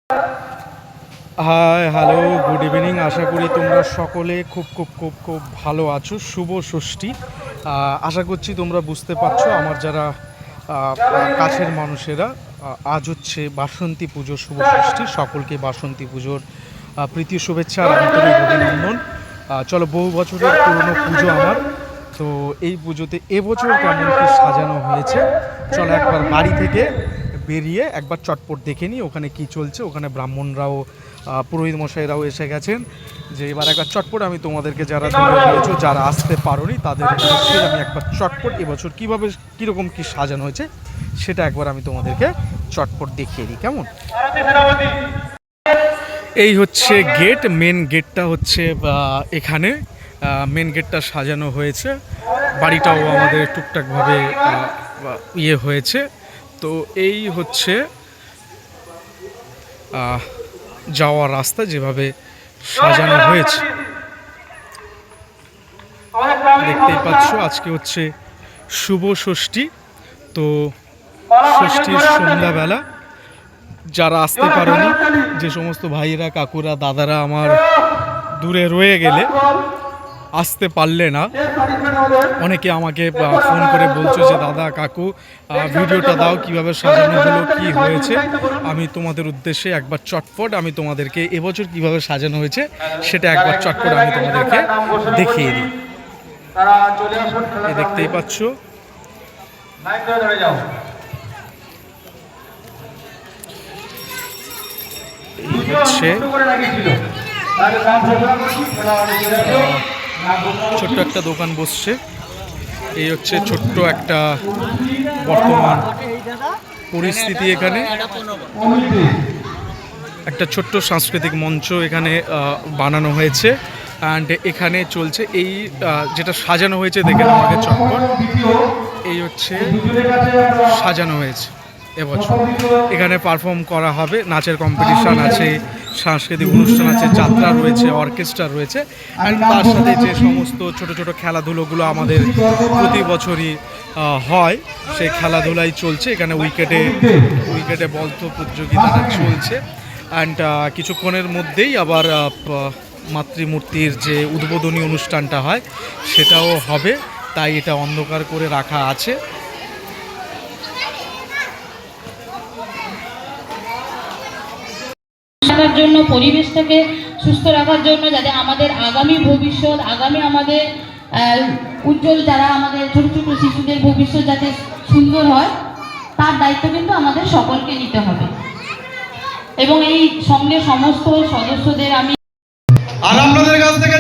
High hello good evening. আশা করি তোমরা সকলে খুব খুব খুব খুব ভালো আছো। শুভ ষষ্ঠী। আশা করছি তোমরা বুঝতে পারছো আমার যারা কাছের মানুষেরা। আজ হচ্ছে বাসন্তী পুজো, শুভ ষষ্ঠী। সকলকে বাসন্তী পুজোর প্রীতি শুভেচ্ছা আর আন্তরিক অভিনন্দন। চলো, বহু বছরের পুরনো পুজো আমার, তো এই পুজোতে এবছর কেমন কি সাজানো হয়েছে চলো একবার বাড়ি থেকে বেরিয়ে একবার চটপট দেখে নিই ওখানে কি চলছে। ওখানে ব্রাহ্মণরাও পুরোহিত মশাইরাও এসে গেছেন, যে এবার একবার চটপট আমি তোমাদেরকে যারা দূরে রয়েছো, যারা আসতে পারোনি তাদের উদ্দেশ্যে আমি একবার চটপট এবছর কীভাবে কীরকম কী সাজানো হয়েছে সেটা একবার আমি তোমাদেরকে চটপট দেখিয়ে দিই। কেমন? এই হচ্ছে গেট, মেন গেটটা হচ্ছে এখানে মেন গেটটা সাজানো হয়েছে। বাড়িটাও আমাদের টুকটাকভাবে ইয়ে হয়েছে। তো এই হচ্ছে যাওয়ার রাস্তা যেভাবে সাজানো হয়েছে দেখতেই পাচ্ছ। আজকে হচ্ছে শুভ ষষ্ঠী, তো ষষ্ঠীর সন্ধ্যাবেলা যারা আসতে পারেনি, যে সমস্ত ভাইয়েরা কাকুরা দাদারা আমার দূরে রয়ে গেলে আসতে পারলে না, অনেকে আমাকে ফোন করে বলছো যে দাদা কাকু ভিডিওটা দাও কিভাবে সাজানো হলো, কি হয়েছে। আমি তোমাদের উদ্দেশ্যে একবার চটপট আমি তোমাদেরকে এবছর কিভাবে সাজানো হয়েছে সেটা একবার চটপট আমি তোমাদেরকে দেখিয়ে দিই। দেখতেই পাচ্ছ হচ্ছে ছোট্ট একটা দোকান বসছে। এই হচ্ছে ছোট্ট একটা বর্তমান পরিস্থিতি। এখানে একটা ছোট্ট সাংস্কৃতিক মঞ্চ এখানে বানানো হয়েছে, অ্যান্ড এখানে চলছে এই যেটা সাজানো হয়েছে দেখে আমাকে চটপট। এই হচ্ছে সাজানো হয়েছে এবছর। এখানে পারফর্ম করা হবে, নাচের কম্পিটিশান আছে, সাংস্কৃতিক অনুষ্ঠান আছে, যাত্রা রয়েছে, অর্কেস্ট্রা রয়েছে, অ্যান্ড তার সাথে যে সমস্ত ছোট ছোট খেলাধুলোগুলো আমাদের প্রতি বছরই হয় সেই খেলাধুলাই চলছে। এখানে উইকেটে বল তো প্রতিযোগিতাটা চলছে, অ্যান্ড কিছুক্ষণের মধ্যেই আবার মাতৃমূর্তির যে উদ্বোধনী অনুষ্ঠানটা হয় সেটাও হবে, তাই এটা অন্ধকার করে রাখা আছে। রাখার জন্য, পরিবেশটাকে সুস্থ রাখার জন্য, যাতে আমাদের আগামী ভবিষ্যৎ, আগামী আমাদের উজ্জ্বল যারা আমাদের ছোট ছোট শিশুদের ভবিষ্যৎ যাতে সুন্দর হয়, তার দায়িত্ব কিন্তু আমাদের সকলকে নিতে হবে। এবং এই সঙ্গে সমস্ত সদস্যদের আমি আর আপনাদের কাছ থেকে